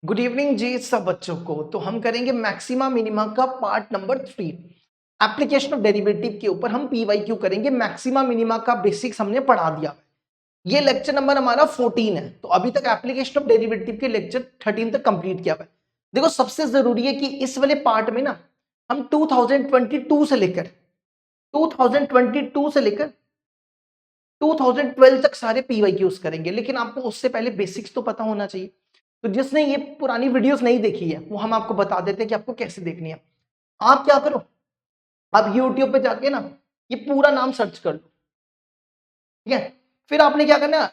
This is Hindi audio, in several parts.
गुड इवनिंग जी सब बच्चों को। तो हम करेंगे मैक्सिमा मिनिमा का part number 3 application of derivative के ऊपर हम पीवाईक्यू करेंगे। मैक्सिमा मिनिमा का बेसिक्स हमने पढ़ा दिया। ये लेक्चर नंबर हमारा 14 है। तो अभी तक एप्लीकेशन ऑफ डेरिवेटिव के लेक्चर 13 तक कंप्लीट किया हुआ है। देखो सबसे जरूरी है कि इस वाले पार्ट में ना हम 2022 से लेकर 2012 तक सारे पीवाईक्यूज करेंगे, लेकिन आपको उससे पहले बेसिक्स तो पता होना चाहिए। तो जिसने ये पुरानी वीडियोस नहीं देखी है वो हम आपको बता देते हैं कि आपको कैसे देखनी है। आप क्या करो, आप YouTube पे जाके ना ये पूरा नाम सर्च कर लो, ठीक है। फिर आपने क्या करना है,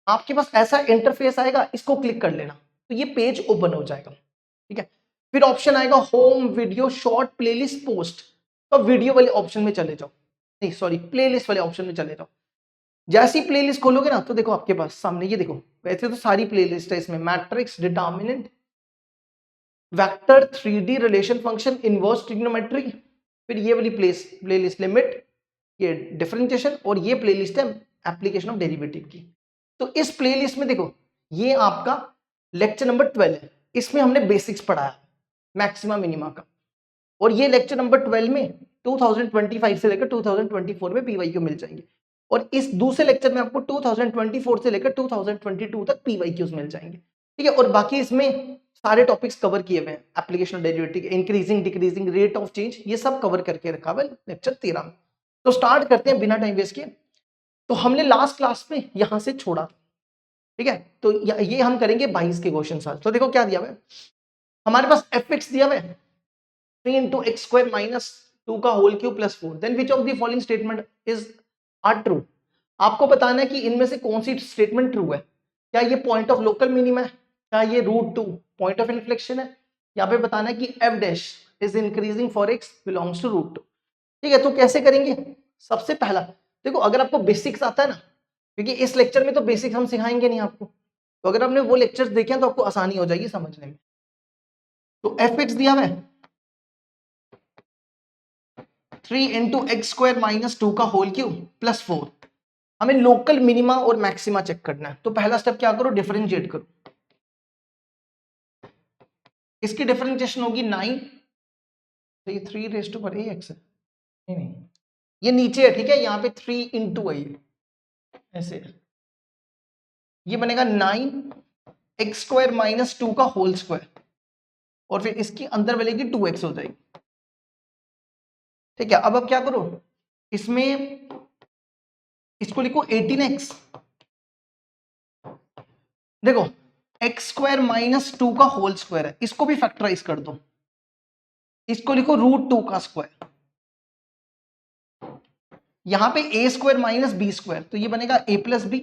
आपके पास ऐसा इंटरफेस आएगा, इसको क्लिक कर लेना तो ये पेज ओपन हो जाएगा, ठीक है। फिर ऑप्शन आएगा home, video, short, playlist, post. तो वीडियो वाले ऑप्शन में चले जाओ, नहीं सॉरी प्लेलिस्ट वाले ऑप्शन में चले जाओ। जैसी प्लेलिस्ट खोलोगे ना तो देखो आपके पास सामने ये देखो, वैसे तो सारी प्लेलिस्ट है इसमें, matrix, determinant, vector, 3D, relation function, inverse trigonometry, फिर ये वाली प्लेलिस्ट लिमिट, ये डिफरेंशिएशन, और ये प्लेलिस्ट है एप्लीकेशन ऑफ डेरिवेटिव की। तो इस प्लेलिस्ट में देखो ये आपका लेक्चर नंबर 12 है। इसमें हमने बेसिक्स पढ़ाया मैक्सिमा मिनिमा का, और ये लेक्चर नंबर 12 में 2025 से लेकर 2024 में पीवाईक्यू मिल जाएंगे। और इस दूसरे लेक्चर में आपको 2024 से लेकर 2022 तक पीवाईक्यूज मिल जाएंगे, ठीक है। और बाकी इसमें सारे टॉपिक्स कवर किए हुए हैं, application derivative, increasing, decreasing, rate of change, ये सब कवर करके रखा हुआ है लेक्चर 13 में। तो स्टार्ट करते हैं बिना टाइम वेस्ट किए। तो हमने लास्ट क्लास में यहां से छोड़ा, ठीक है। तो ये हम करेंगे 22 के क्वेश्चन आज। तो देखो क्या दिया हुआ है हमारे पास, fx दिया हुआ है 3 into x square minus 2 का whole cube plus 4, then which of the following statement is are true. आपको बताना है कि इनमें से कौन सी स्टेटमेंट ट्रू है। क्या ये पॉइंट ऑफ लोकल मिनिमा है, क्या ये √2 पॉइंट ऑफ इन्फ्लेक्शन है। यहाँ पे बताना है कि f dash is increasing for x belongs to √2, ठीक है। तो कैसे करेंगे, सबसे पहला देखो, अगर आपको बेसिक्स आता है ना, क्योंकि इस लेक्चर में तो बेसिक्स हम सिखाएंगे नहीं आपको, तो अगर आपने वो लेक्चर्स देखे हैं तो आपको आसानी हो जाएगी समझने में। तो fx दिया हुआ है 3 into x square minus 2 का होल क्यूब प्लस 4। हमें लोकल मिनिमा और मैक्सिमा चेक करना है। तो पहला स्टेप क्या करो, डिफरेंशिएट करो। इसकी डिफरेंशिएशन होगी 9, तो ये 3 रेज़ टू पावर ax है, नहीं ये नीचे है, ठीक है। यहाँ पे 3 into है, ऐसे ये बनेगा 9 x स्क्वायर माइनस 2 का होल स्क्वायर, और फिर इसकी अंदर बनेगी 2x हो जाएगी, ठीक है। अब क्या करो, इसमें इसको लिखो 18x, देखो x स्क्वायर माइनस 2 का होल स्क्वायर है, इसको भी फैक्टराइज कर दो, इसको लिखो √2 का स्क्वायर। यहां पे a square minus B square, तो ये बनेगा a plus B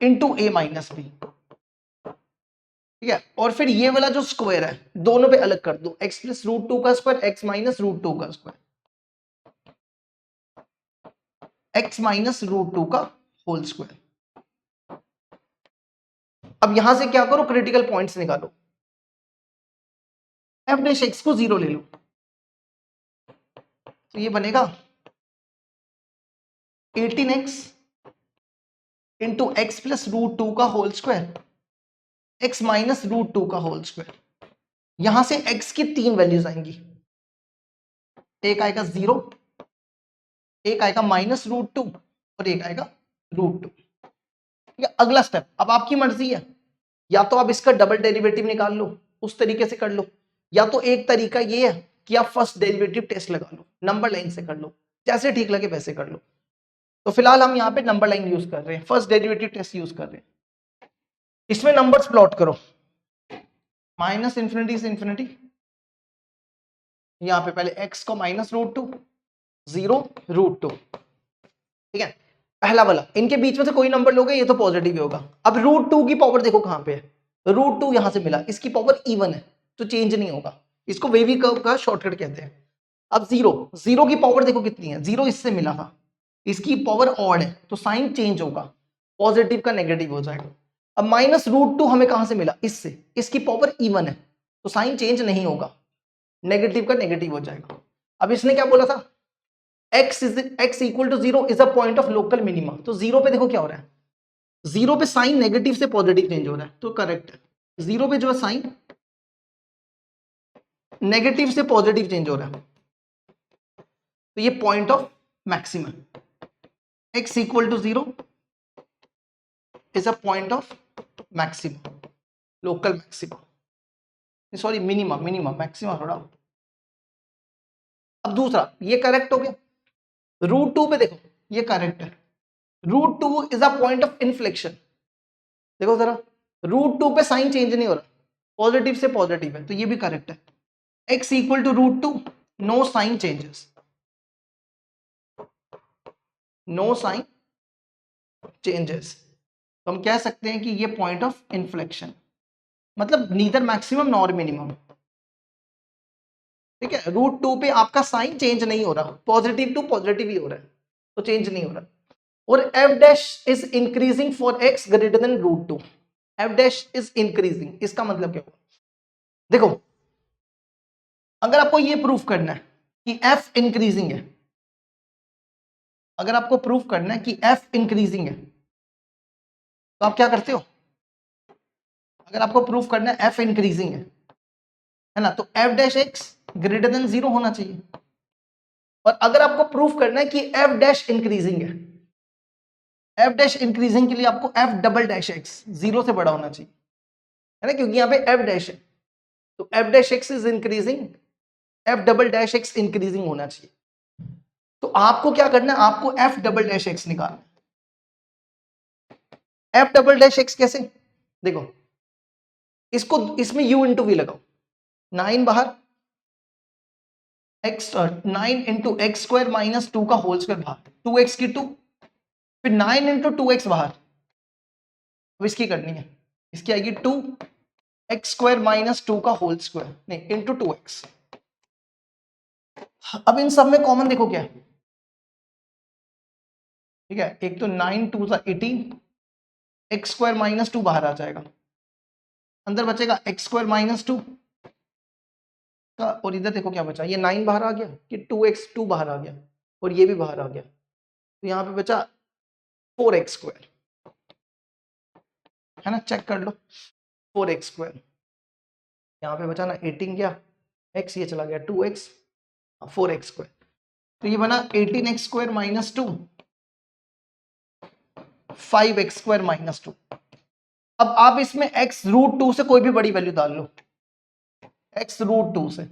into a minus B, ठीक है। और फिर ये वाला जो स्क्वायर है दोनों पे अलग कर दो, x प्लस √2 का स्क्वायर, x माइनस √2 का स्क्वायर, x माइनस √2 का होल स्क्वायर। अब यहां से क्या करो, क्रिटिकल पॉइंट्स निकालो। f डैश x को 0 ले लो, तो ये बनेगा 18x इंटू एक्स प्लस √2 का होल स्क्वायर, x माइनस √2 का होल स्क्वायर। यहां से x की 3 वैल्यूज आएंगी, एक आएगा 0, एक आएगा माइनस √2 और एक आएगा √2, ठीक है। अगला स्टेप, अब आपकी मर्जी है, या तो आप इसका डबल डेरिवेटिव निकाल लो, उस तरीके से कर लो, या तो एक तरीका ये है कि आप फर्स्ट डेरिवेटिव टेस्ट लगा लो, नंबर लाइन से कर लो, जैसे ठीक लगे वैसे कर लो। तो फिलहाल हम यहाँ पे नंबर लाइन यूज कर रहे हैं, फर्स्ट डेरिवेटिव टेस्ट यूज कर रहे हैं। इसमें नंबर्स प्लॉट करो, माइनस इंफिनिटी से इंफिनिटी, यहाँ पे पहले x को माइनस √2, 0 √2, ठीक है। पहला वाला, इनके बीच में से कोई नंबर लोगे ये तो पॉजिटिव ही होगा। अब √2 की पावर देखो कहां पे है, √2 यहां से मिला, इसकी पावर इवन है तो चेंज नहीं होगा, इसको वेवी कर्व का शॉर्टकट कहते हैं। अब 0 की पावर देखो कितनी है, 0 इससे मिला था, इसकी पावर ऑड है तो साइन चेंज होगा, पॉजिटिव का नेगेटिव हो जाएगा। अब माइनस √2 हमें कहां से मिला, इससे, इसकी पावर इवन है तो साइन चेंज नहीं होगा, नेगेटिव का नेगेटिव हो जाएगा। अब इसने क्या बोला था, x equal to 0 is a point of local minima, तो 0 पे देखो क्या हो रहा है, 0 पे साइन नेगेटिव से पॉजिटिव चेंज हो रहा है, तो करेक्ट है। जीरो पे जो है साइन नेगेटिव से पॉजिटिव चेंज हो रहा है, तो ये point of maximum x equal to 0 is a point of maximum, local maximum, sorry minimum, maximum थोड़ा। अब दूसरा ये करेक्ट हो गया। रूट 2 पे देखो ये करेक्ट है, root 2 is a point of inflection. देखो जरा, रूट 2 पे साइन चेंज नहीं हो रहा, पॉजिटिव से पॉजिटिव है, तो ये भी करेक्ट है। x equal to root 2, no sign changes, no sign changes, तो हम कह सकते हैं कि ये पॉइंट ऑफ इन्फ्लेक्शन, मतलब नीदर मैक्सिमम नॉर मिनिमम। ठीक है, रूट 2 पे आपका साइन चेंज नहीं हो रहा, पॉजिटिव टू पॉजिटिव ही हो रहा है, तो चेंज नहीं हो रहा। और F dash is increasing for X greater than root 2, F dash is increasing, इसका मतलब क्या हुआ? देखो, अगर आपको ये प्रूफ करना है कि एफ इंक्रीजिंग है, अगर आपको प्रूफ करना है कि एफ इंक्रीजिंग है, तो आप क्या करते हो? अगर आपको प्रूफ करना है एफ इंक्रीजिंग है ना, तो F dash x greater then 0 होना चाहिए। और अगर आपको प्रूफ करना है कि एफ डैश इंक्रीजिंग है, एफ डैश इंक्रीजिंग के लिए आपको एफ डबल डैश एक्स 0 से बड़ा होना चाहिए, है ना, क्योंकि यहाँ पे एफ डैश है, तो F dash x is increasing, F double dash x increasing होना चाहिए। तो आपको क्या करना है, आपको एफ डबल डैश एक्स निकालना है। एफ डबल डैश एक्स कैसे? देखो, इसको इसमें u इंटू वी लगाओ, 9 बाहर, x 9 into x square minus 2 का होल स्क्वायर बाहर, 2x की 2, फिर 9 इंटू 2x बाहर, अब इसकी करनी है, इसकी आएगी 2x स्क्वायर माइनस 2 का होल स्क्वायर, नहीं इंटू 2x। अब इन सब में कॉमन देखो क्या है, ठीक है, एक तो 9 2 18, एक्स स्क्वायर माइनस 2 बाहर आ जाएगा, अंदर बचेगा एक्स स्क्वायर माइनस 2 का, और इधर देखो क्या बचा, ये 9 बाहर आ गया कि 2x2 बाहर आ गया, और ये भी बाहर आ गया, तो यहाँ पे बचा 4x स्क्वायर, है ना, चेक कर लो, 4x स्क्वायर, यहाँ पे बचा ना 18 गया x, ये चला गया 2x, 4x स्क्वायर, तो ये बना 18x square minus 2, 5x square minus 2। अब आप इसमें x रूट 2 से कोई भी बड़ी वैल्यू डाल लो, x रूट 2 से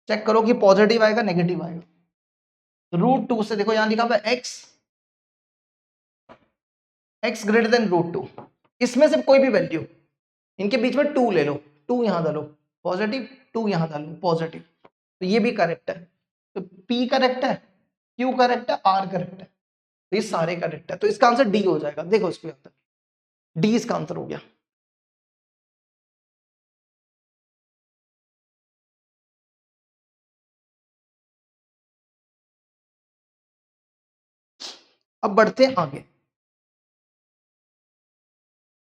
चेक करो कि पॉजिटिव आएगा नेगेटिव आएगा। रूट 2 से देखो, यहां लिखा हुआ है x ग्रेटर देन रूट 2, इसमें से कोई भी वैल्यू, इनके बीच में 2 ले लो, 2 यहां डालो पॉजिटिव, 2 यहां डालो पॉजिटिव, तो ये भी करेक्ट है, तो P करेक्ट है, Q करेक्ट है, R करेक्ट है, तो ये सारे करेक्ट है, तो इसका आंसर D हो जाएगा। देखो इसके अंदर D इसका आंसर हो गया। अब बढ़ते हैं आगे,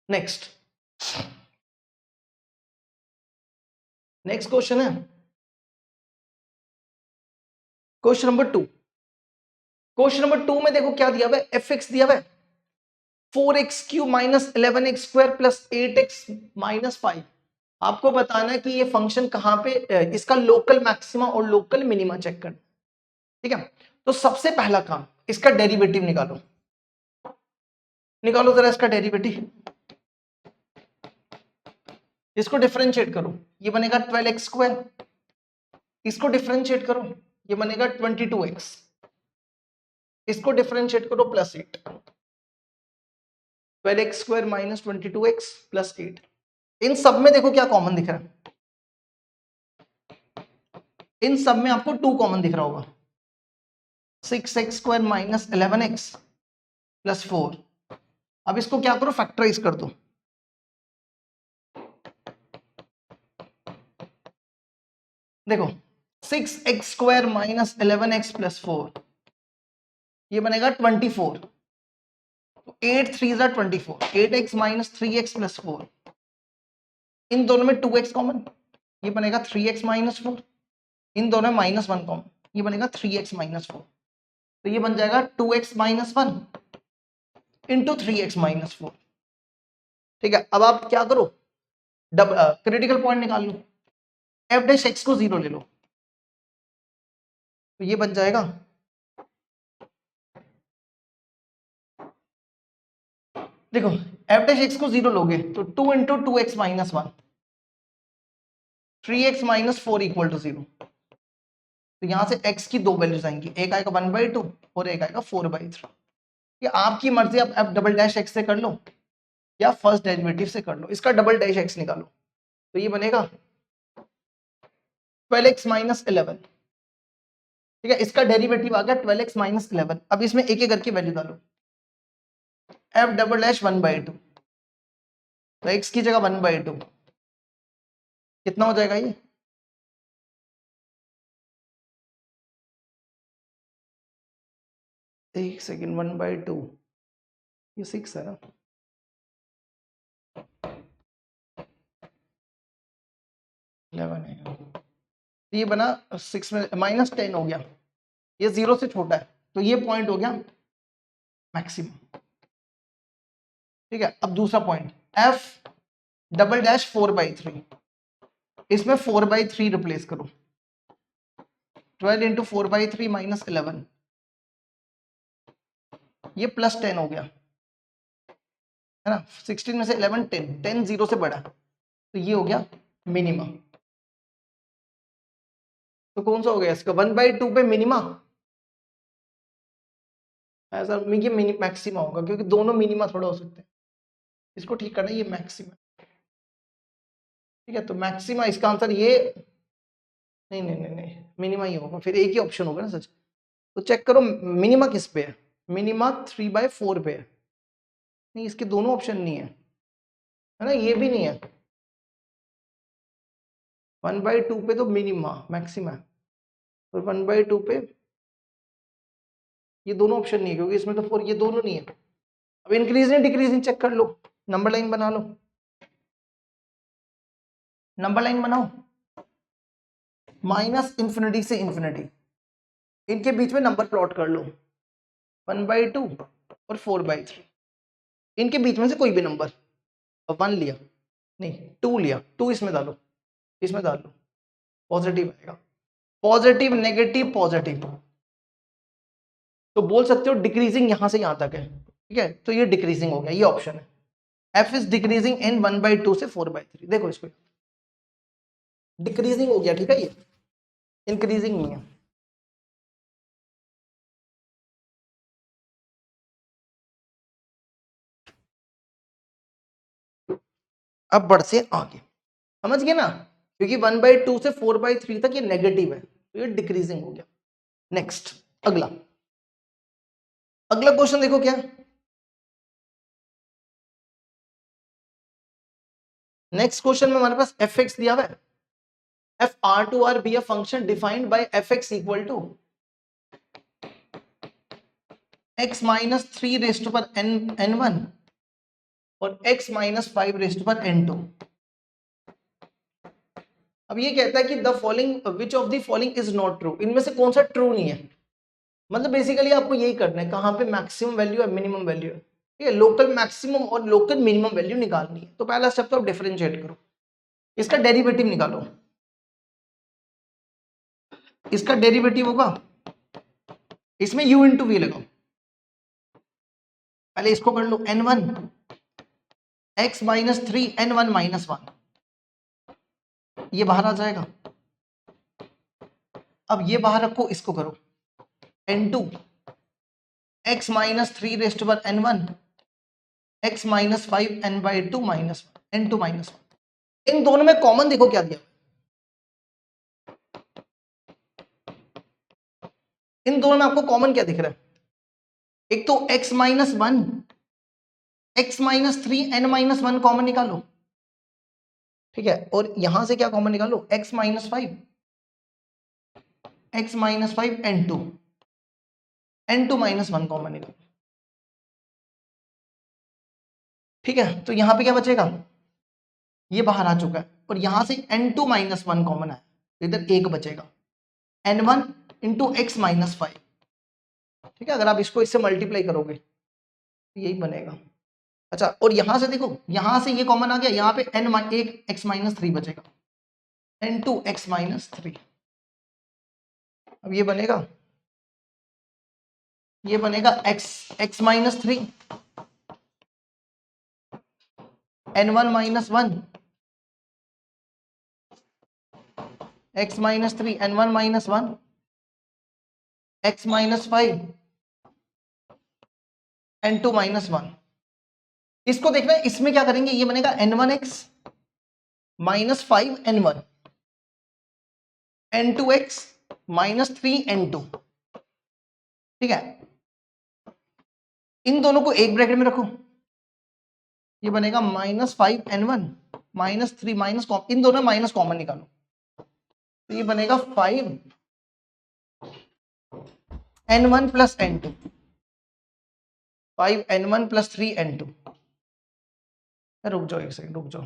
नेक्स्ट क्वेश्चन है क्वेश्चन नंबर 2। क्वेश्चन नंबर 2 में देखो क्या दिया हुआ है, एफ एक्स दिया हुआ है 4x³ minus 11x square plus 8x minus 5। आपको बताना है कि ये फंक्शन कहां पे, इसका लोकल मैक्सिमा और लोकल मिनिमा चेक करना, ठीक है। तो सबसे पहला काम, इसका डेरिवेटिव निकालो, निकालो जरा इसका डेरिवेटिव, इसको डिफरेंशिएट करो, ये बनेगा 12x स्क्वायर, इसको डिफरेंशिएट करो, ये बनेगा 22x, इसको डिफरेंशिएट करो plus 8, 12x square minus 22x plus 8। इन सब में देखो क्या कॉमन दिख रहा है, इन सब में आपको 2 कॉमन दिख रहा होगा, 6x square minus 11x plus 4। अब इसको क्या करो, फैक्टराइज कर दो, देखो 6x square minus 11x plus 4, ये बनेगा 24, तो 8 3 जा 24, 8x माइनस 3x प्लस 4, इन दोनों में 2x कॉमन, ये बनेगा 3x माइनस 4, इन दोनों में माइनस 1 कॉमन, ये बनेगा 3x माइनस 4, तो ये बन जाएगा 2x minus 1 into 3x minus 4। ठीक है, अब आप क्या करो, क्रिटिकल पॉइंट निकाल लो, एफ डैश एक्स को 0 ले लो, तो ये बन जाएगा देखो एफ डैश एक्स को 0 लोगे तो 2 into 2x minus 1, 3x minus 4 equal to 0। तो यहां से x की दो वैल्यूज आएंगी, एक आएगा 1/2 और एक आएगा 4/3। ये आपकी मर्जी, आप एफ डबल डैश एक्स से कर लो या फर्स्ट डेरिवेटिव से कर लो, इसका डबल डैश एक्स निकालो तो ये बनेगा 12x माइनस 11। ठीक है, इसका डेरिवेटिव आ गया 12x माइनस 11। अब इसमें एक एक करके वैल्यू डालो, एफ डबल डैश 1/2, तो x की जगह 1/2 कितना हो जाएगा ये, एक सेकेंड, 1/2 ये 6 है ना, है ये बना 6 में -10 हो गया, ये 0 से छोटा है तो ये पॉइंट हो गया मैक्सिमम। ठीक है, अब दूसरा पॉइंट एफ डबल डैश 4/3, इसमें 4/3 रिप्लेस करो, 12 इंटू 4/3 माइनस 11, ये +10 हो गया है ना, 16 में से 11 10, 10 0 से बड़ा तो ये हो गया मिनिमम। तो कौन सा हो गया इसका 1/2 पे मिनिमा, ऐसा ये मैक्सिमा होगा क्योंकि दोनों मिनिमा थोड़ा हो सकते हैं, इसको ठीक करना, ये मैक्सिमा। ठीक है, तो मैक्सिमा इसका आंसर ये नहीं नहीं नहीं नहीं मिनिमा ही होगा, फिर एक ही ऑप्शन होगा ना सच। तो चेक करो मिनिमा किस पे है, मिनिमा 3/4 पे है, नहीं इसके दोनों ऑप्शन नहीं है, है ना, ये भी नहीं है, 1/2 पे तो मिनिमा मैक्सिमा है और 1/2 पे ये दोनों ऑप्शन नहीं है क्योंकि इसमें तो 4 ये दोनों नहीं है। अब इंक्रीजिंग डिक्रीजिंग चेक कर लो, नंबर लाइन बना लो, नंबर लाइन बनाओ, -∞ से ∞, इनके बीच में नंबर प्लॉट कर लो, 1/2 और 4/3, इनके बीच में से कोई भी नंबर, 1 लिया नहीं 2 लिया, 2 इसमें डालो, इसमें डाल लो, पॉजिटिव आएगा, पॉजिटिव नेगेटिव पॉजिटिव, तो बोल सकते हो डिक्रीजिंग यहां से यहां तक है। ठीक है, तो ये डिक्रीजिंग हो गया, ये ऑप्शन है, एफ इज डिक्रीजिंग इन 1/2 से 4/3। देखो इसको डिक्रीजिंग हो गया, ठीक है, ये इंक्रीजिंग नहीं है। अब बढ़ से आगे, समझ गए ना, क्योंकि 1/2 से 4/3 तक ये नेगेटिव है तो ये डिक्रीजिंग हो गया। नेक्स्ट अगला, अगला क्वेश्चन देखो क्या, नेक्स्ट क्वेश्चन में हमारे पास एफ एक्स दिया हुआ है, F R to R be a function defined by F X equal to x minus 3 rest पर n1 और x माइनस 5 रेस्ट पर n2। अब ये कहता है कि the following which of the following is not true, इनमें से कौन सा ट्रू नहीं है, मतलब बेसिकली आपको यही करना है, कहां पे मैक्सिमम वैल्यू है मिनिमम वैल्यू है, ठीक है, लोकल मैक्सिमम और लोकल मिनिमम वैल्यू निकालनी है। तो पहला स्टेप तो आप डिफरेंशिएट करो, इसका डेरिवेटिव निकालो, इसका डेरिवेटिव होगा, इसमें u इंटू वी लगाओ, पहले इसको कर लो, n1 x minus 3 n1 minus 1, ये बाहर आ जाएगा। अब ये बाहर रखो, इसको करो n2 x माइनस 3 रेस्ट पर n1 x minus 5 n/2 minus n2 minus 1। इन दोनों में कॉमन देखो क्या दिया, इन दोनों में आपको कॉमन क्या दिख रहा है, एक तो x minus 1 x minus 3 n minus 1 common निकालो, ठीक है, और यहां से क्या कॉमन निकालो, x minus 5 x minus 5 n2 minus 1 common निकालो। ठीक है, तो यहां पे क्या बचेगा, ये बाहर आ चुका है और यहां से n2 माइनस 1 कॉमन है, इधर एक बचेगा n1 इंटू एक्स माइनस 5। ठीक है, अगर आप इसको इससे मल्टीप्लाई करोगे तो यही बनेगा, अच्छा, और यहां से देखो, यहां से ये कॉमन आ गया, यहाँ पे एक x माइनस 3 बचेगा, n2x-3। अब ये बनेगा x minus 3 n1-1 x minus 3 n1-1 x minus 5 n2-1। इसको देखना है, इसमें क्या करेंगे, ये बनेगा n1x minus 5 n1 n2x minus 3 n2। ठीक है, इन दोनों को एक ब्रैकेट में रखो, ये बनेगा -5 n1 -3 माइनस, इन दोनों माइनस कॉमन निकालो, तो ये बनेगा 5n1 plus n2, 5n1 plus 3n2। रुक जाओ एक सेकंड, रुक जाओ,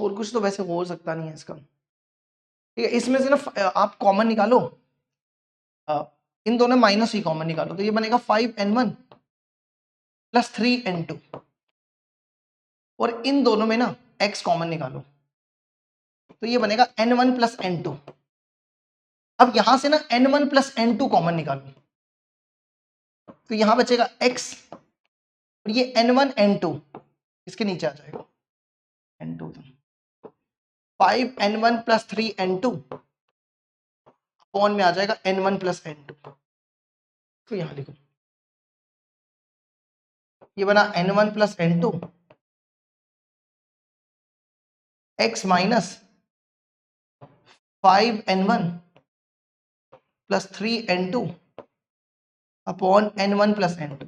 और कुछ तो वैसे हो सकता नहीं है इसका। ठीक है, इसमें से ना आप कॉमन निकालो, इन दोनों माइनस ही कॉमन निकालो, तो ये बनेगा 5n1 प्लस 3n2, और इन दोनों में ना x कॉमन निकालो, तो ये बनेगा n1 प्लस n2। अब यहां से ना n1 प्लस n2 कॉमन निकालो, तो यहां बचेगा x, और ये n1 n2 इसके नीचे आ जाएगा n2, 5n1 plus 3n2 upon में आ जाएगा n1 प्लस n2। तो यहां लिखो, ये बना n1 plus n2 x minus 5n1 plus 3n2 upon n1 plus n2।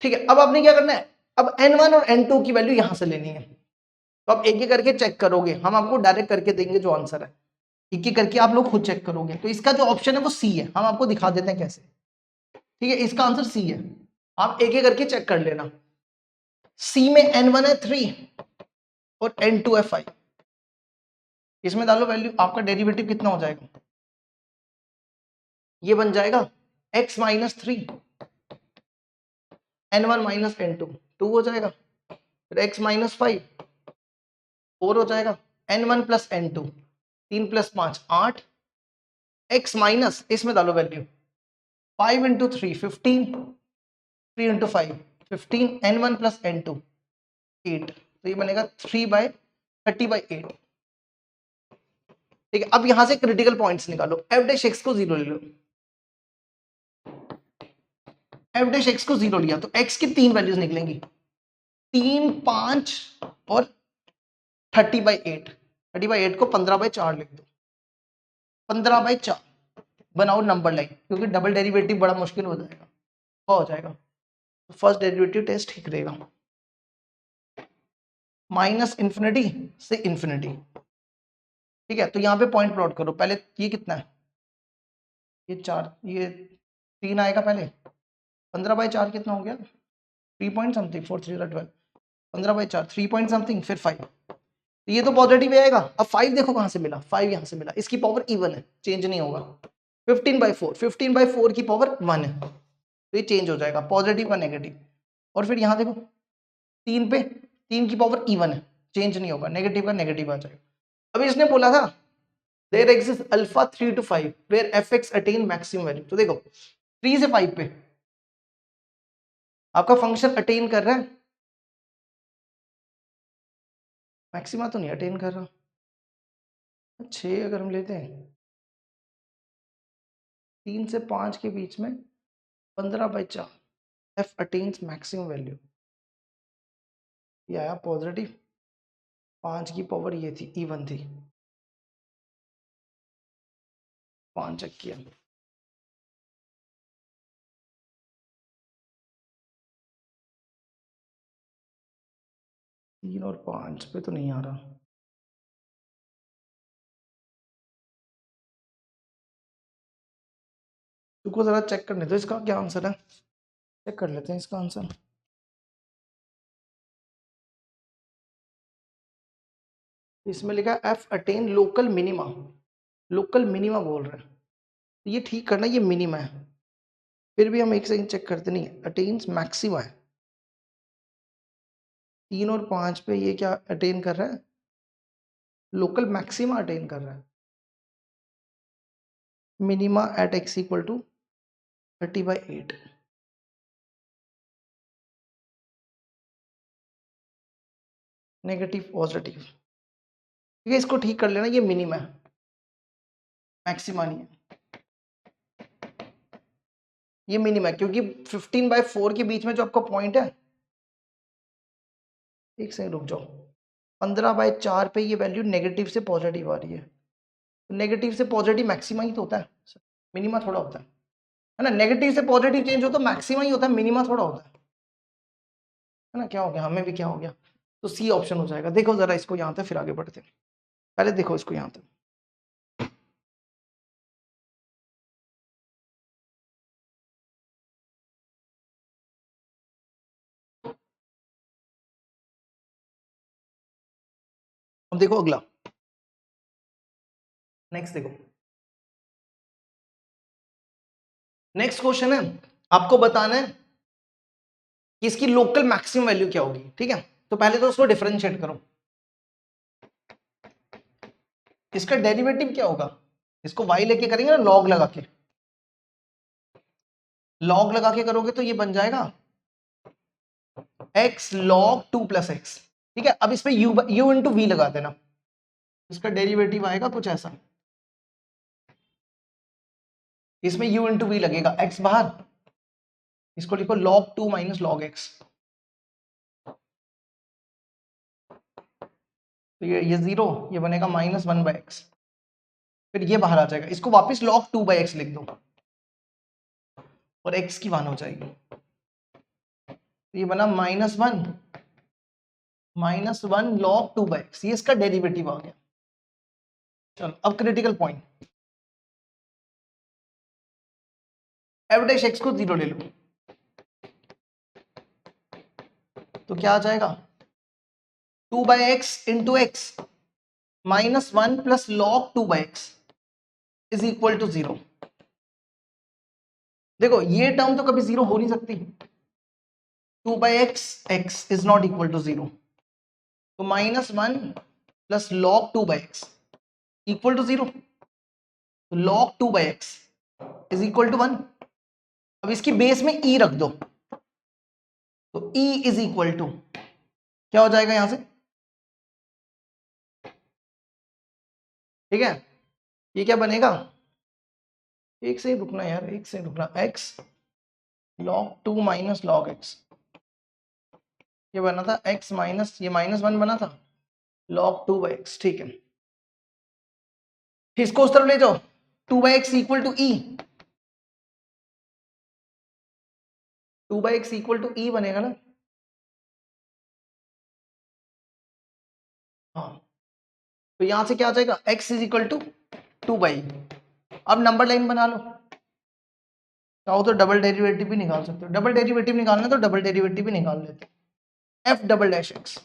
ठीक है, अब आपने क्या करना है, अब n1 और n2 की वैल्यू यहां से लेनी है, तो आप एक एक करके चेक करोगे, हम आपको डायरेक्ट करके देंगे जो आंसर है, एक एक करके आप लोग खुद चेक करोगे। तो इसका जो ऑप्शन है वो सी है, हम आपको दिखा देते हैं कैसे। ठीक है, इसका आंसर सी है, आप एक एक करके चेक कर लेना। सी में n1 है 3 और n2 है 5, इसमें डालो वैल्यू, आपका डेरिवेटिव कितना हो जाएगा, ये बन जाएगा x minus 3 n1 minus n2 2 हो जाएगा, फिर x माइनस 5 4 हो जाएगा, n1 plus n2 3 plus 5 8, x minus, इसमें डालो value 5 into 3 15, 3 into 5 15, n1 plus n2 8, तो ये बनेगा 30/8। ठीक है, अब यहां से क्रिटिकल पॉइंट्स निकालो, f डैश x को 0 ले लो, f डैश x को 0 लिया तो x की 3 वैल्यूज निकलेंगी, 3 5 और 30/8। 30/8 को 15/4 लिख दो, 15/4 बनाओ नंबर लाइन, क्योंकि डबल डेरिवेटिव बड़ा मुश्किल हो जाएगा, हो जाएगा, फर्स्ट डेरिवेटिव टेस्ट ठीक रहेगा, माइनस इंफिनिटी से इंफिनिटी। ठीक है, तो यहाँ पे पॉइंट प्लॉट करो, पहले ये कितना है, ये 4, ये 3 आएगा पहले, 15/4 कितना हो गया, 3 पॉइंट समथिंग, 4 3 12, 15/4 3 पॉइंट समथिंग, फिर 5, तो ये तो पॉजिटिव आएगा। अब 5 देखो कहां से मिला, 5 यहां से मिला, इसकी पावर इवन है, चेंज नहीं होगा। 15/4, 15/4 की पावर 1 है, तो ये चेंज हो जाएगा, पॉजिटिव का नेगेटिव। और फिर यहाँ देखो 3 पे, 3 की पावर इवन है, चेंज नहीं होगा, नेगेटिव का नेगेटिव आ जाएगा। अभी इसने बोला था there exist alpha 3 to 5 where fx attain maximum value, तो देखो 3 से 5 पे आपका फंक्शन अटेन कर रहा है, मैक्सिमा तो नहीं अटेन कर रहा। 6 अगर हम लेते हैं, 3 से 5 के बीच में 15/4 f अटेन्स मैक्सिमम वैल्यू, ये आया पॉजिटिव, 5 की पावर ये थी, इवन थी, 5 चेक किया, 3 और 5 पे तो नहीं आ रहा, तुमको जरा चेक करने दो इसका क्या आंसर है, चेक कर लेते हैं इसका आंसर। इसमें लिखा है F attain local minima, local minima बोल रहा है, तो ये ठीक करना, ये मिनिमा है, फिर भी हम एक सेकंड चेक करते नहीं है, अटेन्स मैक्सिमा है 3 और 5 पे, ये क्या अटेन कर रहा है? लोकल मैक्सिमा अटेन कर रहा है। Minima at x equal to 30/8। Negative positive, ठीक है, इसको ठीक कर लेना, ये मिनिमा है, मैक्सिमा नहीं है, ये मिनिमा है, क्योंकि 15/4 के बीच में जो आपका पॉइंट है, एक सेकंड रुक जाओ, 15/4 पे ये वैल्यू नेगेटिव से पॉजिटिव आ रही है, तो नेगेटिव से पॉजिटिव मैक्सिमा ही तो होता है, मिनिमा थोड़ा होता है ना, नेगेटिव से पॉजिटिव चेंज हो तो मैक्सिमा ही होता है, मिनिमा थोड़ा होता है ना। क्या हो गया, हमें भी क्या हो गया, तो सी ऑप्शन हो जाएगा। देखो जरा इसको यहाँ तक, फिर आगे बढ़ते हैं, पहले देखो इसको यहाँ तक। अब देखो अगला, नेक्स्ट देखो, नेक्स्ट क्वेश्चन है, आपको बताना है कि इसकी लोकल मैक्सिमम वैल्यू क्या होगी, ठीक है। तो पहले तो उसको डिफरेंशिएट करो, इसका डेरिवेटिव क्या होगा, इसको y लेके करेंगे ना, लॉग लगा के, लॉग लगा के करोगे तो ये बन जाएगा x log 2 + x, ठीक है। अब इसमें u इंटू वी लगा देना, इसका डेरिवेटिव आएगा कुछ ऐसा, इसमें u इंटू वी लगेगा, x बाहर, इसको लिखो log 2 - log x, तो ये 0, ये बनेगा -1/x, फिर ये बाहर आ जाएगा, इसको वापस log 2/x लिख दो और x की 1 हो जाएगी, तो ये बना -1 log 2/x, ये इसका डेरिवेटिव आ गया। चलो अब क्रिटिकल पॉइंट, f' को 0 ले लो, तो क्या आ जाएगा 2/x into x -1 + log 2/x is equal to 0। देखो ये टर्म तो कभी 0 हो नहीं सकती, 2/x x is not equal to 0, तो -1 + log 2/x इक्वल टू 0, तो log 2/x is equal to 1। अब इसकी बेस में e रख दो, तो e इज इक्वल टू क्या हो जाएगा यहां से, ठीक है, ये क्या बनेगा, एक से रुकना यार, एक से रुकना, x log 2 - log x, ये बना था x माइनस, ये -1 बना था log 2/x, ठीक है। इसको उस तरफ ले जाओ, 2/x equal to e, 2/x equal to e बनेगा ना, हाँ, तो यहां से क्या आ जाएगा, x is equal to 2/e। अब नंबर लाइन बना लो, चाहो तो डबल डेरिवेटिव भी निकाल सकते हो, डबल डेरिवेटिव निकालना तो डबल डेरिवेटिव भी निकाल लेते, f'(x),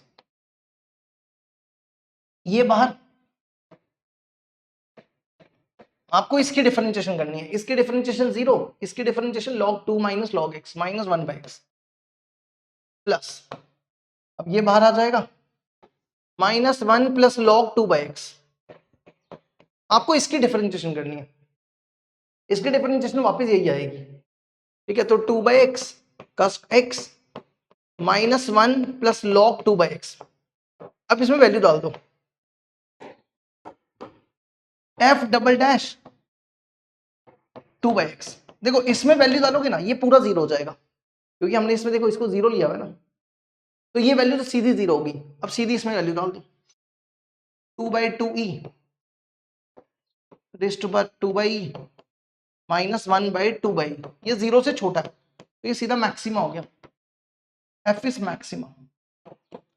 ये बाहर, आपको इसकी डिफरेंशिएशन करनी है, इसकी डिफरेंशिएशन 0, इसकी differentiation log 2 - log x -1/x plus, अब ये बाहर आ जाएगा -1 + log 2/x, आपको इसकी डिफरेंशिएशन करनी है, इसकी डिफरेंशिएशन वापस यही आएगी, ठीक है। तो 2/x cos x -1 + log 2/x, अब इसमें वैल्यू डाल दो, f'(2/x), देखो इसमें वैल्यू डालोगे ना, ये पूरा 0 हो जाएगा, क्योंकि हमने इसमें देखो इसको 0 लिया हुआ है ना, तो ये वैल्यू तो सीधी 0 होगी। अब सीधी इसमें वैल्यू डाल दो, 2/2e raise to power 2/e -1/2/e, ये 0 से छोटा है, तो ये सीधा मैक्सिमा हो गया, f इज मैक्सिमा।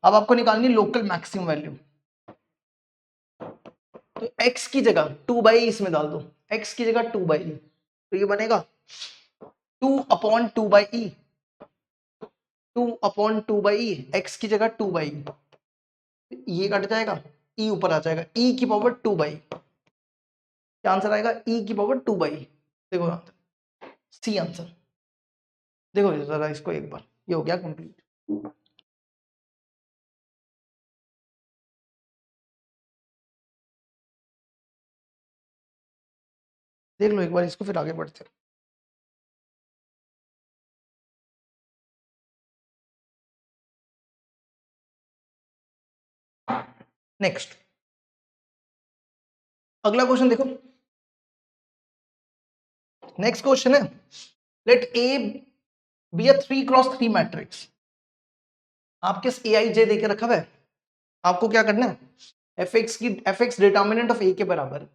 अब आपको निकालनी लोकल मैक्सिमम वैल्यू, तो x की जगह 2/e इसमें डाल दो, x की जगह 2/e, तो ये बनेगा 2/2/e, 2/2/e, x की जगह 2/e, ये कट जाएगा, e ऊपर आ जाएगा, e की पावर 2/e, क्या आंसर आएगा, e की पावर 2/e, देखो सी आंसर। देखो जरा इसको एक बार, ये हो गया कंप्लीट। देख लो एक बार इसको, फिर आगे बढ़ते हैं। नेक्स्ट अगला क्वेश्चन देखो। नेक्स्ट क्वेश्चन है, let A be a 3x3 matrix. आपके ए आई जे देके रखा हुआ है, आपको क्या करना है, एफ एक्स डिटर्मिनेंट ऑफ ए के बराबर,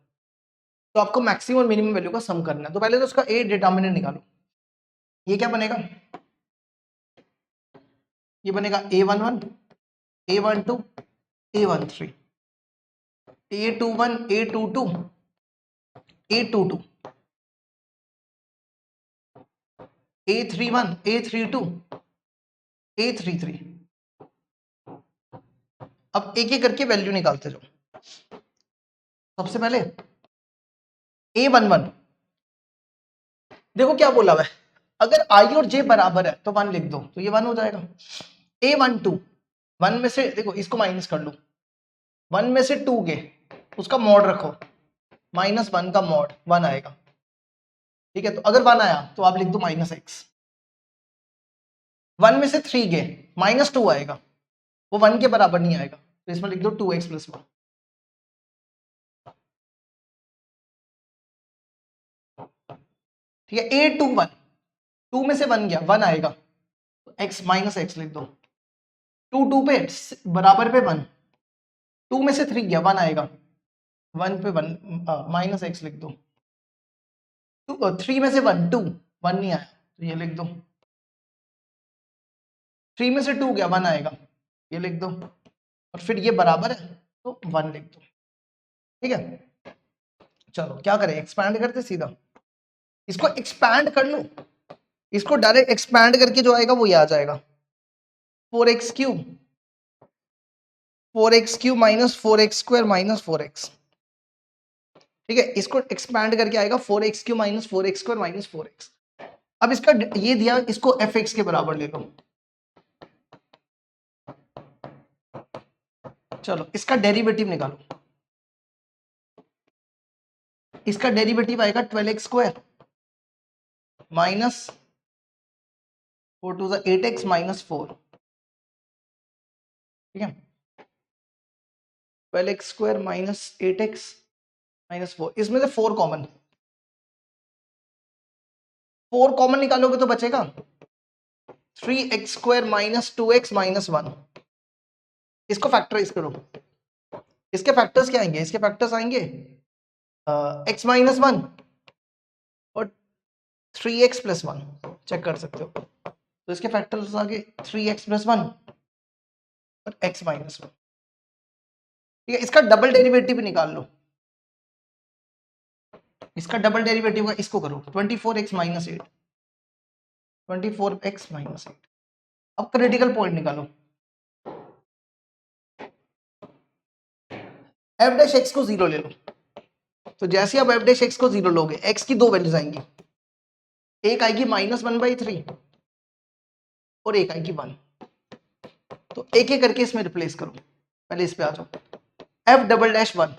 तो आपको मैक्सिमम और मिनिमम वैल्यू का सम करना है। तो पहले तो उसका ए डिटर्मिनेंट निकालो। ये क्या बनेगा, ये बनेगा A11 A12 A13 A21 A22 A22 A31 A32 A33। अब एक एक करके वैल्यू निकालते जाओ। सबसे पहले A11, देखो क्या बोला हुआ है, अगर आई और जे बराबर है तो 1 लिख दो, तो ये 1 हो जाएगा। A12, 1 में से देखो इसको माइनस कर लो, 1 में से 2 गए, उसका मॉड रखो, -1 का मॉड 1 आएगा। ठीक है, तो अगर 1 आया तो आप लिख दो -x। 1 में से 3 गए, -2 आएगा, वो 1 के बराबर नहीं आएगा, तो इसमें लिख दो 2x + 1। ठीक है, A21, 2 में से 1 गया, 1 आएगा, तो x -x लिख दो। 2 पे बराबर पे 1, 2 में से 3 गया, 1 आएगा, 1 पे 1 -x लिख दो। 3 में से 1 2, 1 नहीं आया, तो ये लिख दो। 3 में से 2 गया, 1 आएगा, ये लिख दो, और फिर ये बराबर है तो 1 लिख दो। ठीक है, चलो क्या करें, एक्सपैंड करते सीधा, इसको एक्सपैंड कर लो, इसको डायरेक्ट एक्सपैंड करके जो आएगा वो ये आ जाएगा 4x³ 4x³ - 4x² - 4x। ठीक है, इसको एक्सपैंड करके आएगा 4x³ - 4x² - 4x। अब इसका ये दिया, इसको fx के बराबर ले लो। चलो इसका डेरिवेटिव निकालो, इसका डेरिवेटिव आएगा 12x² माइनस 4 2 8x - 4। ठीक है, 12x² - 8x - 4, इसमें से 4 कॉमन, 4 कॉमन निकालोगे तो बचेगा 3x² - 2x - 1। इसको फैक्टराइज करो, इसके फैक्टर्स क्या आएंगे, इसके फैक्टर्स आएंगे x - 1 और 3x + 1, चेक कर सकते हो। तो इसके फैक्टर्स आगे 3x + 1 और x - 1। ठीक है, इसका डबल डेरिवेटिव निकाल लो, इसका डबल डेरिवेटिव का इसको करो 24x - 8 24x - 8। अब क्रिटिकल पॉइंट निकालो, f' को 0 ले लो। तो जैसे आप f' को 0 लोगे, x की 2 वैल्यूज आएंगी, एक आएगी -1/3 और एक आएगी 1। तो एक एक करके इसमें रिप्लेस करो, पहले इस पे आ जाओ, f'1,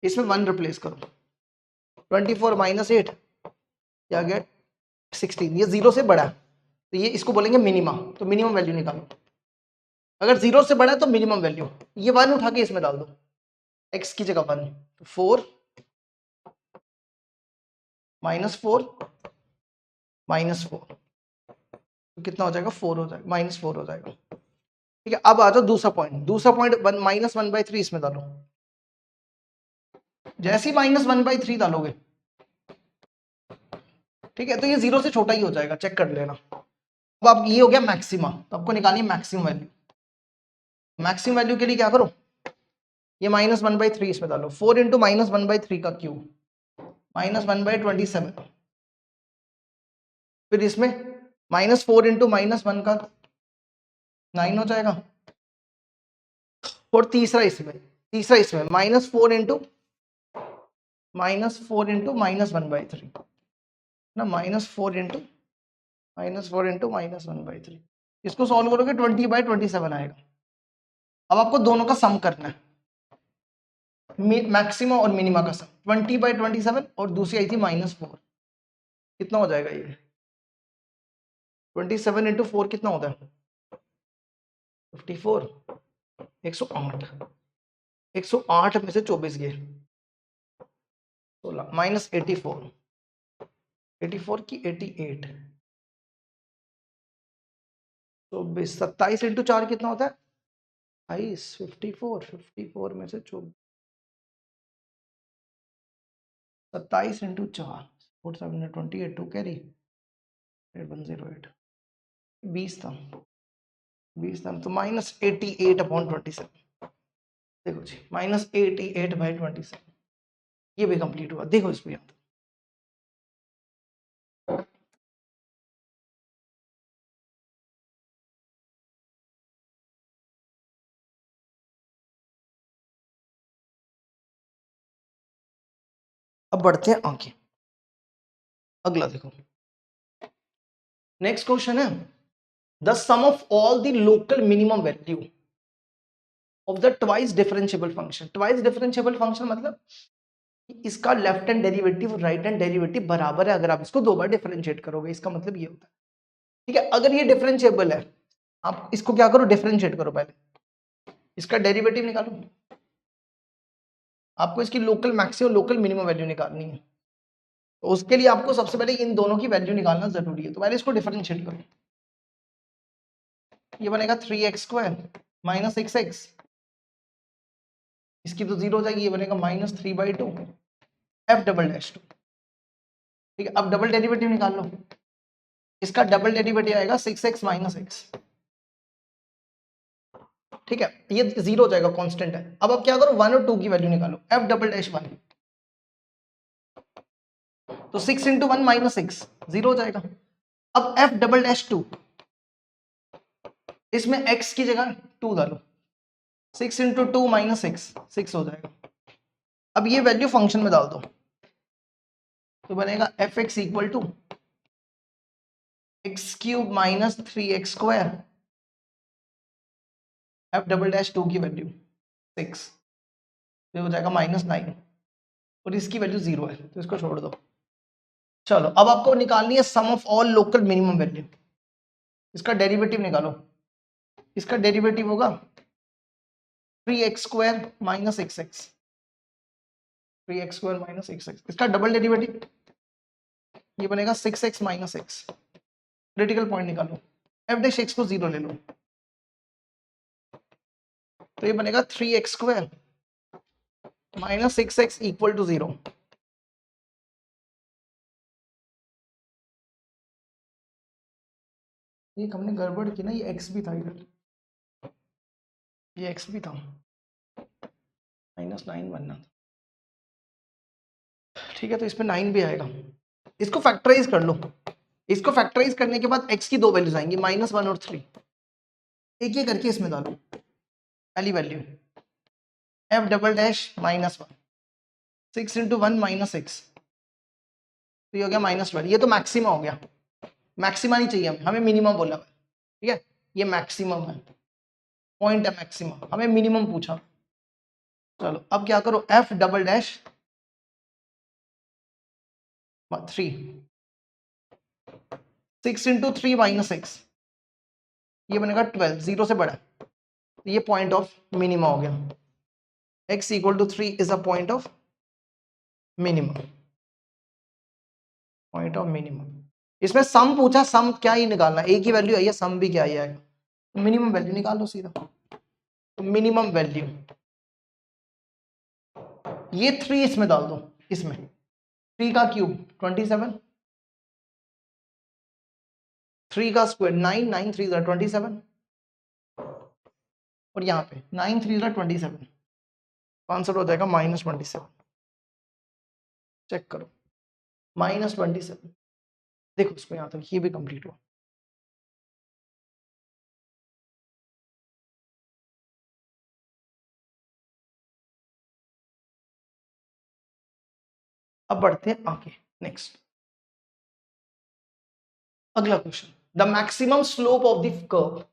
इसमें 1 रिप्लेस करो, 24 - 8 क्या गया 16। ये 0 से बड़ा है तो ये इसको बोलेंगे मिनिमा, तो मिनिमम वैल्यू निकालो। अगर 0 से बड़ा है तो मिनिमम वैल्यू, ये 1 उठा के इसमें डाल दो, x की जगह 1, तो 4 -4 -4, तो कितना हो जाएगा 4 हो जाएगा, -4 हो जाएगा। ठीक है, अब आ जाओ दूसरा पॉइंट, दूसरा पॉइंट -1/3 इसमें डालो। जैसे ही -1/3 डालोगे, ठीक है, तो ये 0 से छोटा ही हो जाएगा, चेक कर लेना। अब आप ये हो गया मैक्सिमा, तो आपको निकालनी है मैक्सिमम वैल्यू। मैक्सिमम वैल्यू के लिए क्या करो, ये -1/3 इसमें डालो, 4 × -1/3 का क्यूब -1/27, फिर इसमें -4 × -1 का 9 हो जाएगा, और तीसरा इसमें -4 × -1/3 ना, -4 × -4 इंटू -1/3। इसको सॉल्व करोगे 20/27 आएगा। अब आपको दोनों का सम करना है, मैक्सिमा और मिनिमा का सम। 20/27 और दूसरी आई थी -4। कितना हो जाएगा ये? 27 इंटू 4 कितना होता है? 54। 108। 108 में से 24 गए 16 -84। 84 की 88। तो 27 इंटू 4 कितना होता है? 22। 54 में से 24। 27 इंटू 4 47 28 2 कैरी 8108। 20 था। 20 था तो -88/27। देखो जी -88/27। ये भी कंप्लीट हुआ। देखो इसमें यहाँ अब बढ़ते हैं आगे। अगला देखो, नेक्स्ट क्वेश्चन है the sum of all the local minimum value of the twice differentiable function. Twice differentiable function मतलब इसका left hand derivative right hand derivative बराबर है अगर आप इसको दो बार डिफरेंशिएट करोगे। इसका मतलब ये होता है, ठीक है। अगर ये डिफरेंशिएबल है, आप इसको क्या करो, डिफरेंशिएट करो। पहले इसका डेरिवेटिव निकालो। आपको इसकी local maximum local minimum value निकालनी है, तो उसके लिए आपको सबसे पहले इन दोनों की वैल्यू निकालना जरूरी है। तो पहले इसको डिफरेंशिएट करो। ये बनेगा 3x² -6x। इसकी तो 0 हो जाएगी। ये बनेगा -3/2 f'(2). ठीक है, अब डबल डेरिवेटिव निकाल लो। इसका डबल डेरिवेटिव आएगा 6x - x। ठीक है, ये 0 हो जाएगा, कांस्टेंट है। अब आप क्या करो, 1 और 2 की वैल्यू निकालो। f'(1). तो 6 × 1 - 6 0 हो जाएगा। अब f'(2), इसमें x की जगह 2 डालो। 6 × 2 - 6 6 हो जाएगा। अब ये वैल्यू फंक्शन में डाल दो, तो बनेगा fx = x³ - 3x²। f'(2) की वैल्यू 6, तो हो जाएगा -9 और इसकी वैल्यू 0 है, तो इसको छोड़ दो। चलो, अब आपको निकालनी है sum of all local minimum value. इसका डेरिवेटिव निकालो। इसका डेरिवेटिव होगा 3x² - 6x। 3x² - 6x। इसका डबल डेरिवेटिव ये बनेगा 6x - 6। क्रिटिकल पॉइंट निकालो। f' को 0 ले लो, तो ये बनेगा 3x² - 6x = 0। ये हमने गड़बड़ की ना, ये x भी था इधर, ये x भी था, -9 बनना था। ठीक है, तो इसमें 9 भी आएगा। इसको फैक्टराइज कर लो। इसको फैक्टराइज करने के बाद x की दो वैल्यूज आएंगी, -1 और 3। एक ही करके इसमें डालो पहली वैल्यू f'(-1) 6 × 1 - 6, तो ये हो गया -12। ये तो मैक्सिमा हो गया। मैक्सिमा नहीं चाहिए हमें, हमें मिनिमम बोला है। ठीक है, ये मैक्सिमम है, पॉइंट है मैक्सिमम, हमें मिनिमम पूछा। चलो, अब क्या करो, f'(3) 6 × 3 - 6, ये बनेगा 12, 0 से बड़ा। ये पॉइंट ऑफ मिनिमा हो गया। x = 3 is a point of minimum. Point of minimum. इसमें सम पूछा, सम क्या ही निकालना, एक ही वैल्यू आई है, सम भी क्या ही आएगा। मिनिमम वैल्यू निकाल लो सीधा। तो मिनिमम वैल्यू ये 3 इसमें डाल दो। इसमें 3 का क्यूब 27, 3 का स्क्वायर 9, 9 3 27, और यहाँ पे 9 3 27। आंसर हो जाएगा -27। चेक करो, -27। देखो इसको, यहाँ तक ये भी कंप्लीट हुआ। अब बढ़ते हैं आगे। नेक्स्ट, अगला question. The maximum slope of the curve.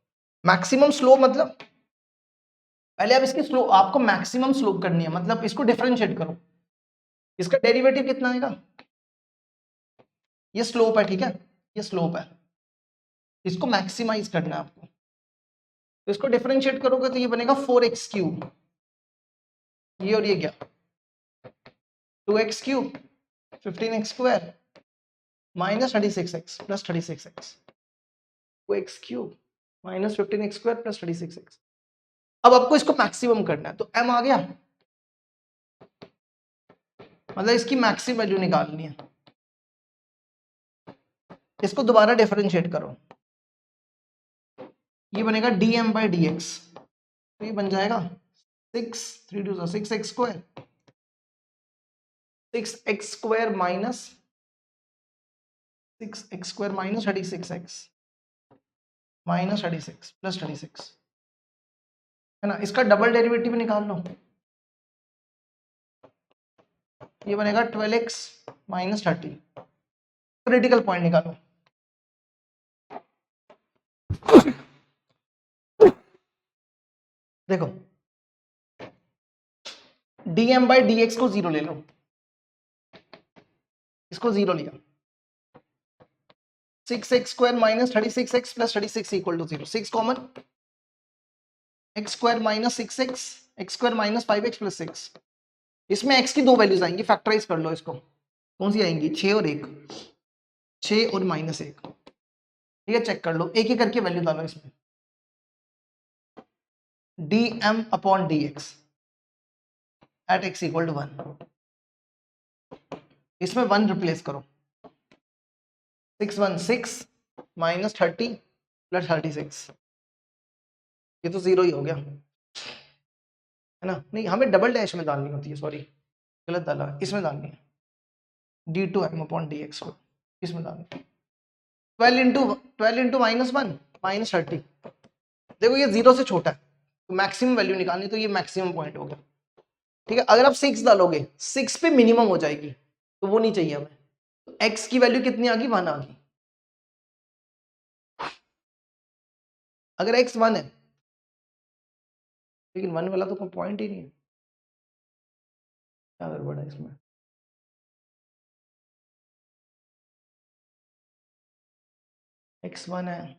Maximum slope मतलब पहले आप इसकी स्लोप, आपको मैक्सिमम स्लोप करनी है, मतलब इसको डिफरेंशिएट करो। इसका डेरिवेटिव कितना आएगा? ये स्लोप है, ठीक है, ये स्लोप है, इसको मैक्सिमाइज करना है आपको। तो इसको डिफरेंशिएट करोगे तो ये बनेगा 4x3, ये और ये क्या 2x3 15x² minus 36x plus 36x, 2x3 minus 15x² plus 36x। अब आपको इसको मैक्सिमम करना है, तो m आ गया, मतलब इसकी मैक्सिमम वैल्यू निकालनी है। इसको दोबारा डिफरेंशिएट करो, ये बनेगा dm/dx, तो ये बन जाएगा 6 3 2 6x² 6x² minus 6x² minus 36x minus 36 plus 36 है ना। इसका डबल डेरिवेटिव निकाल लो, ये बनेगा 12x माइनस 30। क्रिटिकल पॉइंट निकालो, देखो dm/dx को 0 ले लो, इसको 0 लिया, 6x² minus 36x plus 36 equal to 0, 6 common, x² minus 6x x² minus 5x plus 6। इसमें x की दो वैल्यूज आएंगी, फैक्टराइज कर लो इसको, कौन सी आएंगी 6 और 1, 6 और माइनस 1, ठीक है, चेक कर लो, एक ही करके वैल्यू डालो इसमें, dm/dx eight x equal to 1, इसमें 1 रिप्लेस करो, 616 माइनस 30 प्लस 36, ये तो 0 ही हो गया है ना। नहीं, हमें डबल डैश में डालनी होती है, सॉरी गलत डाला, इसमें डालनी है, d2m/dx को इसमें डालनी है, 12 इंटू माइनस 1 माइनस 30। देखो ये 0 से छोटा है, तो मैक्सिमम वैल्यू निकालनी, तो ये मैक्सिमम पॉइंट हो गया, ठीक है। अगर आप 6 डालोगे 6 पे मिनिमम हो जाएगी, तो वो नहीं चाहिए हमें, तो x की वैल्यू कितनी आ गई 1 आ गई। अगर x 1 है, लेकिन 1 वाला तो कोई पॉइंट ही नहीं है, क्या गड़बड़ है इसमें, x 1 है,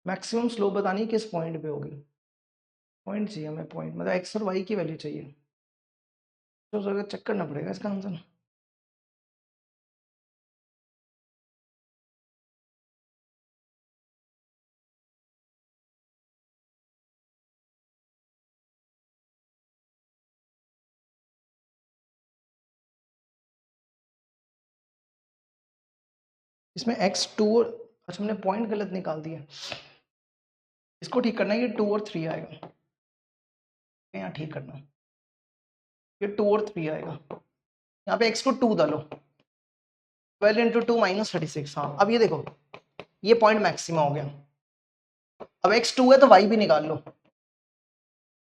मैक्सिमम स्लोप बतानी है किस पॉइंट पे होगी, पॉइंट चाहिए हमें, पॉइंट मतलब x और y की वैल्यू चाहिए, तो जरा चेक करना पड़ेगा इसका आंसर। इसमें x2 अच्छा हमने पॉइंट गलत निकाल दिया, इसको ठीक करना है, ये 2 और 3 आएगा, यहाँ ठीक करना, ये 2 और 3 आएगा, यहाँ पे x को 2 डालो, 12 इंटू 2 माइनस 36। हाँ अब ये देखो, ये पॉइंट मैक्सिमा हो गया। अब x2 है तो y भी निकाल लो,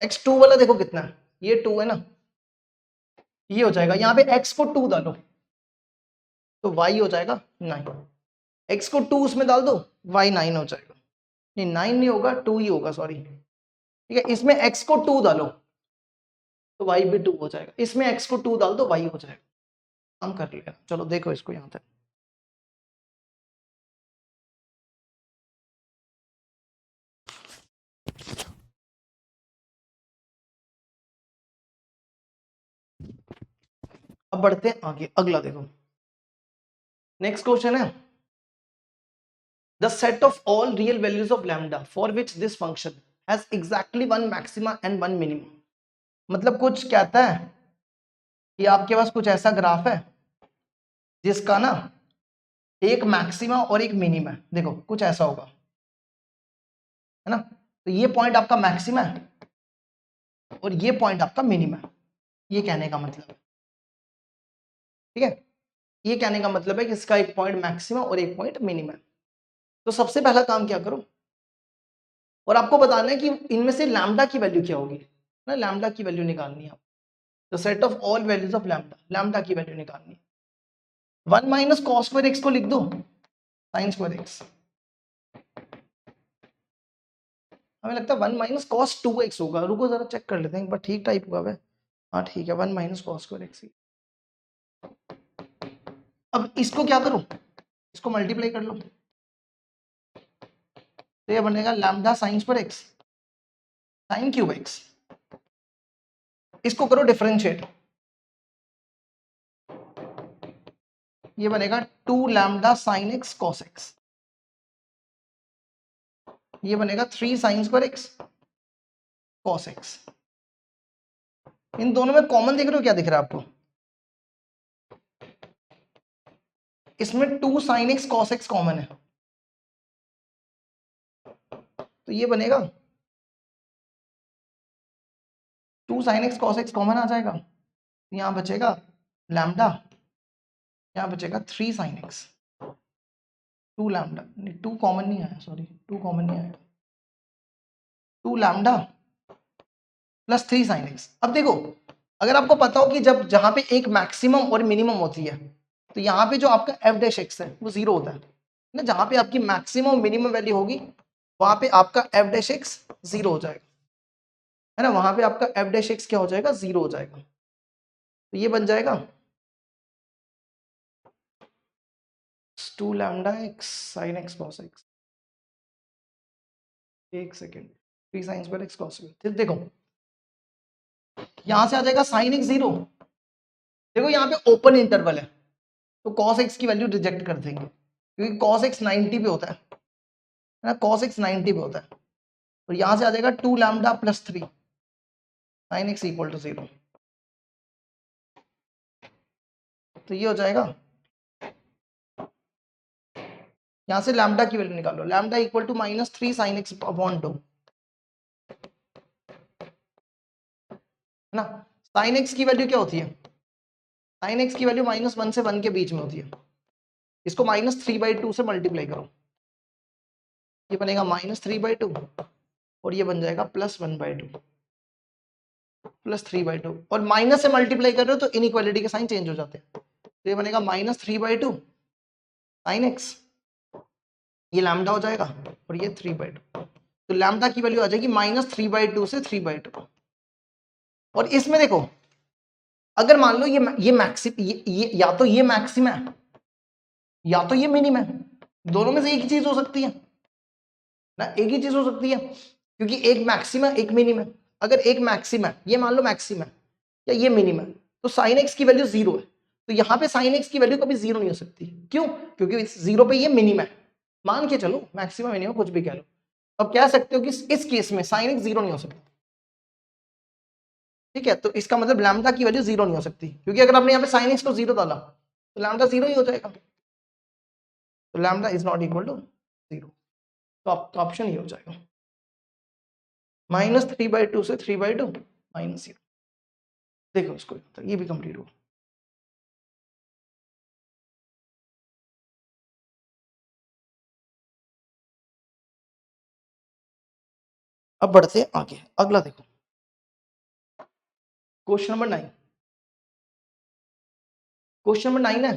x2 वाला देखो कितना है, ये 2 है ना, ये हो जाएगा, यहाँ पे x को 2 डालो तो y हो जाएगा 9, x को 2 उसमें डाल दो y 9 हो जाएगा, नहीं 9 नहीं होगा 2 ही होगा, सॉरी, ठीक है। इसमें x को 2 डालो तो y भी 2 हो जाएगा, इसमें x को 2 डाल दो y हो जाएगा, हम कर लिया। चलो देखो इसको यहाँ तक, अब बढ़ते हैं आगे, अगला देखो, नेक्स्ट क्वेश्चन है, the set of all real values of lambda for which this function has exactly 1 maxima and 1 minimum. मतलब कुछ कहता है कि आपके पास कुछ ऐसा ग्राफ है जिसका ना एक मैक्सिमा और एक मिनिमा है, देखो कुछ ऐसा होगा है ना, तो ये पॉइंट आपका मैक्सिमा है और ये पॉइंट आपका मिनिमा है, ये कहने का मतलब है, ठीक है, ये कहने का मतलब है कि इसका एक पॉइंट मैक्सिमा और एक पॉइंट मिनिमा है। तो सबसे पहला काम क्या करो, और आपको बताना है कि इनमें से लैम्डा की वैल्यू क्या होगी ना, लैम्डा की वैल्यू निकालनी है, the set of all values of lambda, lambda की वैल्यू निकालनी है। 1 माइनस कॉस स्क्वायर एक्स को लिख दो साइन स्क्वायर एक्स, हमें लगता है 1 माइनस कॉस 2x होगा, रुको जरा चेक कर लेते हैं एक बार, ठीक टाइप हुआ है। हाँ ठीक है, 1 माइनस कॉस स्क्वायर एक्स। अब इसको क्या करूं, इसको मल्टीप्लाई कर लो, तो ये बनेगा lambda sine square X sine cube X. इसको करो डिफरेंशिएट, ये बनेगा 2 lambda sine X cos X, ये बनेगा 3 sine square X cos X. इन दोनों में कॉमन देख रहे हो, क्या दिख रहा है आपको, इसमें 2 sine X cos X common है, तो ये बनेगा 2 sine X cos X common आ जाएगा, यहां बचेगा लैम्डा, यहां बचेगा 3 साइन एक्स, 2 लैम्डा, 2 कॉमन नहीं आया, सॉरी 2 कॉमन नहीं आया, 2 लैम्डा प्लस 3 साइन एक्स। अब देखो, अगर आपको पता हो कि जब जहां पे एक मैक्सिमम और मिनिमम होती है, तो यहाँ पे जो आपका एफ डैश एक्स है वो 0 होता है ना, जहां पे आपकी मैक्सिमम मिनिमम वैल्यू होगी वहां पे आपका एफ डैश एक्स 0 हो जाएगा, है ना, वहां पे आपका एफ डैश एक्स क्या हो जाएगा, 0 हो जाएगा। तो ये बन जाएगा 2 lambda X sine X cos X, एक second, 3 sine square X cos X. फिर देखो यहां से आ जाएगा साइन एक्स 0, देखो यहाँ पे ओपन इंटरवल है तो कॉस एक्स की वैल्यू रिजेक्ट कर देंगे, क्योंकि कॉस एक्स 90 पे होता है ना, कॉस एक्स 90 पे होता है, और यहां से आ जाएगा 2 lambda plus 3 sine X equal to 0, तो ये हो जाएगा, यहां से लैम्डा की वैल्यू निकालो, lambda equal to -3 sine X upon 2, है ना। साइन एक्स की वैल्यू क्या होती है, साइन एक्स की वैल्यू -1 से 1 के बीच में होती है, इसको -3/2 से मल्टीप्लाई करो, ये बनेगा -3/2 और ये बन जाएगा +1/2 +3/2, और माइनस से मल्टीप्लाई कर रहे हो तो इनइक्वालिटी के साइन चेंज हो जाते हैं, तो ये बनेगा -3/2 साइन एक्स, ये लैम्डा हो जाएगा और ये 3/2, तो लैम्डा की वैल्यू आ जाएगी -3/2 से 3/2। और इसमें देखो, अगर मान लो ये मैक्सिम, ये या तो ये मैक्सिम है या तो ये मिनिमम है, दोनों में से एक ही चीज हो सकती है ना, एक ही चीज हो सकती है, क्योंकि एक मैक्सिम है एक मिनिमम है। अगर एक मैक्सिम है, ये मान लो मैक्सिम है या ये मिनिमम है, तो साइन एक्स की वैल्यू 0 है, तो यहाँ पे साइन एक्स की वैल्यू कभी 0 नहीं हो सकती, क्यों, क्योंकि 0 पे ये मिनिमम है, मान के चलो मैक्सिमम मिनिमम कुछ भी कह लो, अब कह सकते हो कि इस केस में साइन एक्स 0 नहीं हो सकता, ठीक है, तो इसका मतलब लैम्डा की वैल्यू 0 नहीं हो सकती, क्योंकि अगर आपने यहाँ पे साइन एक्स को 0 डाला तो लैम्डा 0 ही हो जाएगा, तो lambda is not equal to 0, तो ऑप्शन ये हो जाएगा -3/2 से 3/2 -0। देखो इसको, तो ये भी कंप्लीट हुआ। अब बढ़ते हैं आगे, अगला देखो क्वेश्चन नंबर 9, क्वेश्चन नंबर 9 है